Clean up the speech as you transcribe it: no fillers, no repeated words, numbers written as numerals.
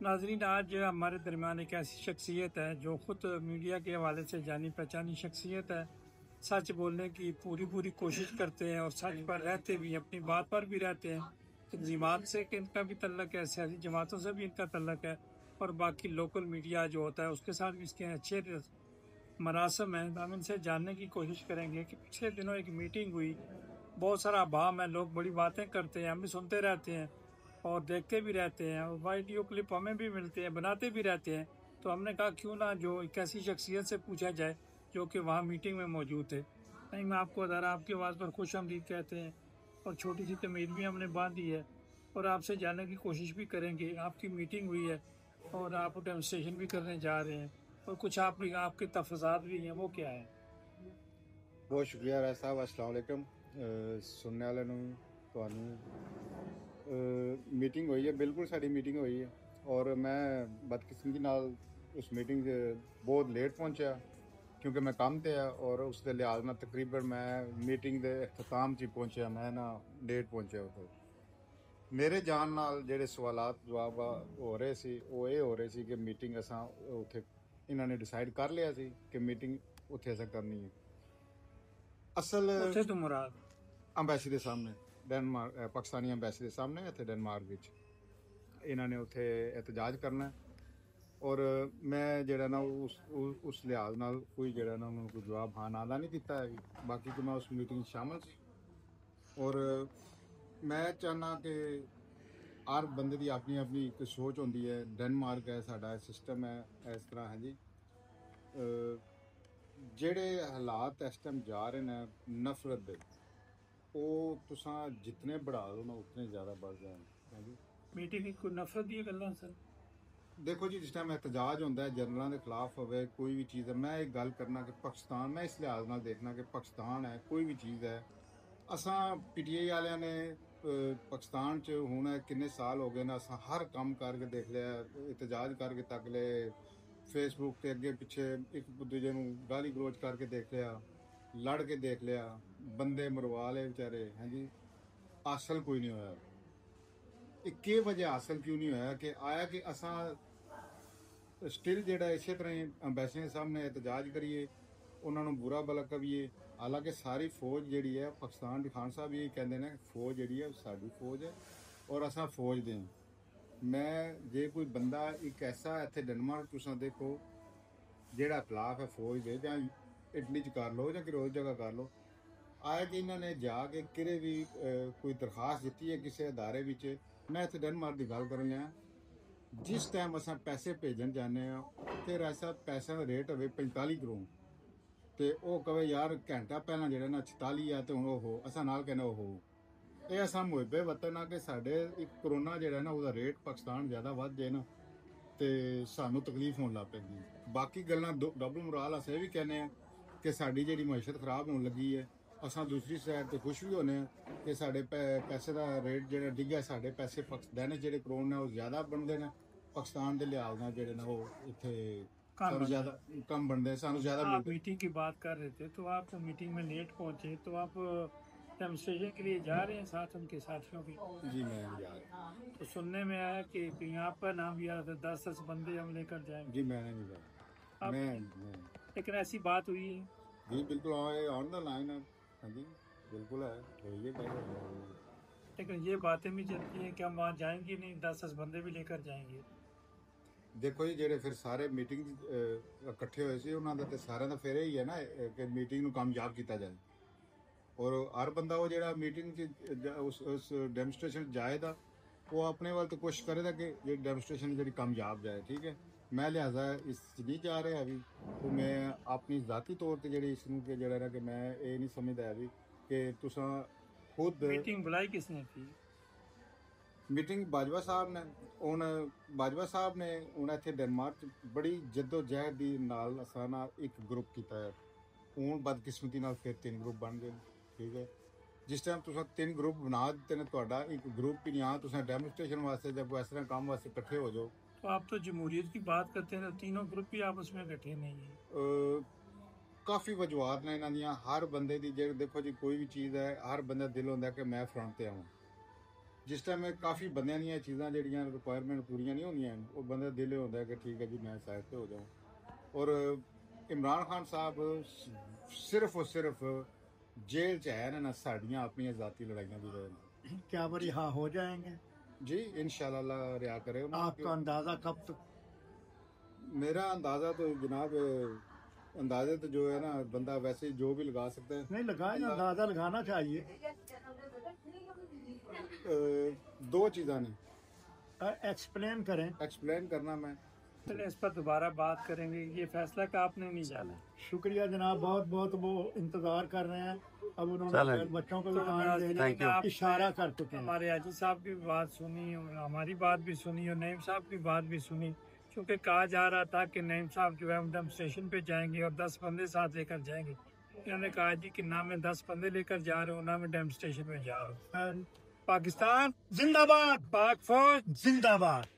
नाजरीन, आज हमारे दरमियान एक ऐसी शख्सियत है जो ख़ुद मीडिया के हवाले से जानी पहचानी शख्सियत है। सच बोलने की पूरी पूरी कोशिश करते हैं और सच पर रहते भी, अपनी बात पर भी रहते हैं। तंजीमात से इनका भी तल्लक है, सियासी जमातों से भी इनका तल्लक है और बाकी लोकल मीडिया जो होता है उसके साथ भी इसके अच्छे मरासम हैं। हम इनसे जानने की कोशिश करेंगे कि पिछले दिनों एक मीटिंग हुई, बहुत सारा अभाम है, लोग बड़ी बातें करते हैं, हम भी सुनते रहते हैं और देखते भी रहते हैं और वीडियो क्लिप हमें भी मिलते हैं, बनाते भी रहते हैं। तो हमने कहा क्यों ना जो एक ऐसी शख्सियत से पूछा जाए जो कि वहाँ मीटिंग में मौजूद थे। नहीं, मैं आपको ज़रा आपकी आवाज़ पर खुश आमदीद कहते हैं और छोटी सी तमीज़ भी हमने बांधी है और आपसे जानने की कोशिश भी करेंगे। आपकी मीटिंग हुई है और आप डेमोस्ट्रेशन भी करने जा रहे हैं और कुछ आपके तफज़ात भी हैं, वो क्या है? बहुत शुक्रिया राय साहब। अस्सलाम वालेकुम। सुनने वाले ਨੂੰ ਤੁਹਾਨੂੰ ਮੀਟਿੰਗ ਹੋਈ ਹੈ, ਬਿਲਕੁਲ ਸਾਡੀ ਮੀਟਿੰਗ ਹੋਈ ਹੈ ਔਰ ਮੈਂ ਬਦਕਿਸਮਤੀ ਨਾਲ ਉਸ ਮੀਟਿੰਗ 'ਚ ਬਹੁਤ ਲੇਟ ਪਹੁੰਚਿਆ ਕਿਉਂਕਿ ਮੈਂ ਕੰਮ ਤੇ ਆ ਔਰ ਉਸ ਦੇ ਲਿਹਾਜ਼ ਨਾਲ ਤਕਰੀਬਨ ਮੈਂ ਮੀਟਿੰਗ ਦੇ ਇਖਤਤਾਮ 'ਚ ਹੀ ਪਹੁੰਚਿਆ, ਮੈਂ ਨਾ ਲੇਟ ਪਹੁੰਚਿਆ ਉੱਥੇ। ਮੇਰੇ ਜਾਣ ਨਾਲ ਜਿਹੜੇ ਸਵਾਲਾਤ ਜਵਾਬ ਹੋ ਰਹੇ ਸੀ ਉਹ ਇਹ ਹੋ ਰਹੇ ਸੀ ਕਿ ਮੀਟਿੰਗ ਅਸਾਂ ਉੱਥੇ ਇਹਨਾਂ ਨੇ ਡਿਸਾਈਡ ਕਰ ਲਿਆ ਸੀ ਕਿ ਮੀਟਿੰਗ ਉੱਥੇ ਅਸਾਂ ਕਰਨੀ ਹੈ। ਅਸਲ ਉੱਥੇ ਤੋਂ ਮੁਰਾਦ ਅੰਬੈਸੀ ਦੇ ਸਾਹਮਣੇ, ਡੈਨਮਾਰਕ ਪਾਕਿਸਤਾਨੀ ਅੰਬੈਸੀ ਦੇ ਸਾਹਮਣੇ ਇੱਥੇ ਡੈਨਮਾਰਕ ਵਿੱਚ ਇਹਨਾਂ ਨੇ ਉੱਥੇ ਇਤਜਾਜ ਕਰਨਾ ਔਰ ਮੈਂ ਜਿਹੜਾ ਨਾ ਉਸ ਲਿਹਾਜ਼ ਨਾਲ ਕੋਈ ਜਿਹੜਾ ਨਾ ਉਹਨਾਂ ਨੂੰ ਕੋਈ ਜਵਾਬ ਹਾਂ ਨਾ ਦਾ ਨਹੀਂ ਦਿੱਤਾ ਹੈ। ਬਾਕੀ ਕਿ ਮੈਂ ਉਸ ਮੀਟਿੰਗ 'ਚ ਸ਼ਾਮਲ ਸੀ ਔਰ ਮੈਂ ਚਾਹੁੰਦਾ ਕਿ ਹਰ ਬੰਦੇ ਦੀ ਆਪਣੀ ਆਪਣੀ ਇੱਕ ਸੋਚ ਹੁੰਦੀ ਹੈ। ਡੈਨਮਾਰਕ ਹੈ ਸਾਡਾ ਸਿਸਟਮ ਹੈ ਇਸ ਤਰ੍ਹਾਂ ਹੈ ਜੀ। ਜਿਹੜੇ ਹਾਲਾਤ ਇਸ ਟਾਈਮ ਜਾ ਰਹੇ ਨੇ ਨਫ਼ਰਤ ਦੇ, ਉਹ ਤੁਸੀਂ ਜਿਤਨੇ बढ़ा दो ना उतने ज़्यादा बढ़ जाएंगे। ਮੀਟਿੰਗ ਕੋਈ ਨਫ਼ਰਤ ਦੀਆਂ ਗੱਲਾਂ ਸਰ? देखो जी, जिस टाइम एहतजाज होता है जनरलों के खिलाफ होवे कोई भी चीज़ है, मैं एक गल करना कि पाकिस्तान, मैं इस लिहाज नाल देखना कि पाकिस्तान है कोई भी चीज़ है। असां PTI वालियां ने पाकिस्तान च हुण किन्ने साल हो गए ना, असां हर काम करके देख लिया, एहतजाज करके तक ले, फेसबुक ते अगे पिछे एक दूजे नूं गाली गलोच करके देख लिया, लड़ के देख लिया, बंदे मरवा ले बेचारे हैं जी, हासिल कोई नहीं होया। एक वजह हासिल क्यों नहीं होया कि आया कि असां स्टिल ਜਿਹੜਾ ਇਸੇ ਤਰ੍ਹਾਂ ਹੀ ਅੰਬੈਸੀ ਦੇ ਸਾਹਮਣੇ ਇਤਜਾਜ ਕਰੀਏ, ਉਹਨਾਂ ਨੂੰ ਬੁਰਾ ਭਲਾ ਕਹੀਏ। ਹਾਲਾਂਕਿ ਸਾਰੀ ਫੌਜ ਜਿਹੜੀ ਹੈ ਪਾਕਿਸਤਾਨ ਦੀ, ਖਾਨ ਸਾਹਿਬ ਇਹ ਕਹਿੰਦੇ ਨੇ ਫੌਜ ਜਿਹੜੀ ਹੈ ਸਾਡੀ ਫੌਜ ਹੈ ਔਰ ਅਸਾਂ ਫੌਜ ਦੇ ਹਾਂ। ਮੈਂ ਜੇ ਕੋਈ ਬੰਦਾ ਇੱਕ ਐਸਾ ਇੱਥੇ ਡੈਨਮਾਰਕ ਤੁਸੀਂ ਦੇਖੋ ਜਿਹੜਾ ਖਿਲਾਫ ਹੈ ਫੌਜ ਦੇ, ਜਾਂ ਇਟਲੀ 'ਚ ਕਰ ਲਓ ਜਾਂ ਕਿਸੇ ਹੋਰ ਜਗ੍ਹਾ ਕਰ ਲਓ, ਆਇਆ ਕਿ ਇਹਨਾਂ ਨੇ ਜਾ ਕੇ ਕਿਤੇ ਵੀ ਕੋਈ ਦਰਖਾਸਤ ਦਿੱਤੀ ਹੈ ਕਿਸੇ ਅਦਾਰੇ ਵਿੱਚ। ਮੈਂ ਇੱਥੇ ਡੈਨਮਾਰਕ ਦੀ ਗੱਲ ਕਰਨ ਲਿਆ, जिस टाइम असां पैसे भेजन जाने फिर ऐसा पैसा का रेट होवे 45 करोड़ तो वह कहे यार घंटा पहला जो ना 46 आ तो हूँ वो असां नाल कहना वो ये असां मुहब्बे वतन आ कि साढ़े एक करोना जो ना वह रेट पाकिस्तान ज़्यादा वध जाए ना तो सानू तकलीफ होने लग पैंदी। बाकी गल्लां डबल मुराल अस भी कहने कि साड़ी जी मैशत खराब होने लगी है। असां दूसरी साइड तो खुश भी होने कि साढ़े पैसे का रेट जो डिग्गा, साढ़े पैसे दैनिक जो करोड़ ने ज़्यादा बनते हैं पाकिस्तान के लिहाज ना जो ना वो इतने ज़्यादा कम बनते हैं, सानू ज़्यादा। आप मीटिंग की बात कर रहे थे तो आप मीटिंग में लेट पहुंचे, तो आप डेमोस्ट्रेशन के लिए जा रहे हैं साथ उनके साथियों की? जी मैं जा रहा हूँ। तो सुनने में आया कि कहीं आपका नाम भी आ रहा था, 10 बंदे हम लेकर जाएंगे। जी मैंने नहीं जाया, मैं लेकिन ऐसी बात हुई है? जी बिल्कुल ऑन द लाइन है। हाँ जी बिल्कुल है, लेकिन ये बातें भी चलती हैं कि हम वहाँ जाएंगे नहीं, 10 बंदे भी लेकर जाएंगे। देखो जी, ਜਿਹੜੇ ਫਿਰ ਸਾਰੇ ਮੀਟਿੰਗ ਇਕੱਠੇ ਹੋਏ ਸੀ ਉਹਨਾਂ ਦਾ ਤੇ ਸਾਰਿਆਂ ਦਾ ਫਿਰ ਇਹੀ ਹੈ ਨਾ ਕਿ ਮੀਟਿੰਗ ਨੂੰ ਕਾਮਯਾਬ ਕੀਤਾ ਜਾਏ ਔਰ ਹਰ ਬੰਦਾ ਉਹ ਜਿਹੜਾ ਮੀਟਿੰਗ 'ਚ ਉਸ ਡੈਮੋਸਟ੍ਰੇਸ਼ਨ ਜਾਏਗਾ ਉਹ ਆਪਣੇ ਵੱਲ ਤੋਂ ਕੋਸ਼ਿਸ਼ ਕਰੇਗਾ ਕਿ ਜਿਹੜੀ ਡੈਮੋਸਟ੍ਰੇਸ਼ਨ ਜਿਹੜੀ ਕਾਮਯਾਬ ਜਾਏ। ਠੀਕ ਹੈ, ਮੈਂ ਲਿਹਾਜ਼ਾ ਇਸ 'ਚ ਨਹੀਂ ਜਾ ਰਿਹਾ ਵੀ तो मैं अपनी ज़ाती तौर पर जी इसनूं कि जरा ना कि मैं ये नहीं समझदा भी कि तुसां खुद। मीटिंग बुलाई किसने थी? मीटिंग बाजवा साहब ने, हुण बाजवा साहब ने हुण इत्थे डेनमार्क बड़ी जद्दोजहद दी नाल असां ना एक ग्रुप कीता है। हुण बदकिस्मती नाल फिर 3 ग्रुप बन गए। ठीक है, जिस टाइम तुसां 3 ग्रुप बना दित्ते ने, तुहाडा एक ग्रुप ही नहीं आ, तुसां डेमोस्ट्रेशन वास्ते जब इस तरह काम वास्ते इकट्ठे हो जाओ। तो आप तो जमहूरियत की बात करते हैं, तो तीनों ग्रुप भी आपस में इकट्ठे नहीं है? काफ़ी वजूहत ने इन्हां दियां। हर बंदे दी जे देखो जी कोई भी चीज़ है, हर बंदा दिल होंदा कि मैं फ्रंट ते आवां। ਜਿਸ ਟਾਈਮ ਕਾਫੀ ਬੰਦਿਆਂ ਦੀਆਂ ਚੀਜ਼ਾਂ ਜਿਹੜੀਆਂ ਰਿਕੁਆਇਰਮੈਂਟ ਪੂਰੀਆਂ ਨਹੀਂ ਹੁੰਦੀਆਂ ਉਹ ਬੰਦੇ ਦਿਲ ਹੁੰਦਾ ਹੈ ਕਿ ਠੀਕ ਹੈ ਜੀ ਮੈਂ ਸਾਈਡ ਤੇ ਹੋ ਜਾਵਾਂ। ਔਰ ਇਮਰਾਨ ਖਾਨ ਸਾਹਿਬ ਸਿਰਫ ਔਰ ਸਿਰਫ जेल च है ना साड़ियाँ अपनी जाती लड़ाइयाँ की वजह से। क्या वो रिहा हो जाएंगे? जी इंशाल्लाह रिहा करे। आपका अंदाजा कब तक? मेरा अंदाजा तो जनाब अंदाजे तो जो है ना बंदा वैसे जो भी लगा सकता है। नहीं लगाए ना, अंदाजा लगाना चाहिए। दो चीज़ा ने एक्सप्लेन करें। एक्सप्लेन करना मैं चलिए इस पर दोबारा बात करेंगे, ये फैसला का आपने नहीं जाना। शुक्रिया जनाब, बहुत बहुत वो इंतजार कर रहे हैं। अब उन्होंने चलें। बच्चों को भी तो खाना देने Thank you. का इशारा कर चुके हैं। हमारे हाजी साहब की बात सुनी और हमारी बात भी सुनी और नईम साहब की बात भी सुनी, क्योंकि कहा जा रहा था कि नईम साहब जो है हम स्टेशन पे जाएंगे और 10 बंदे साथ लेकर जाएंगे। इन्होंने कहा जी कि ना मैं 10 बंदे लेकर जा रहा हूँ ना मैं डैम स्टेशन पे जा रहा हूँ। पाकिस्तान जिंदाबाद, पाक फौज जिंदाबाद।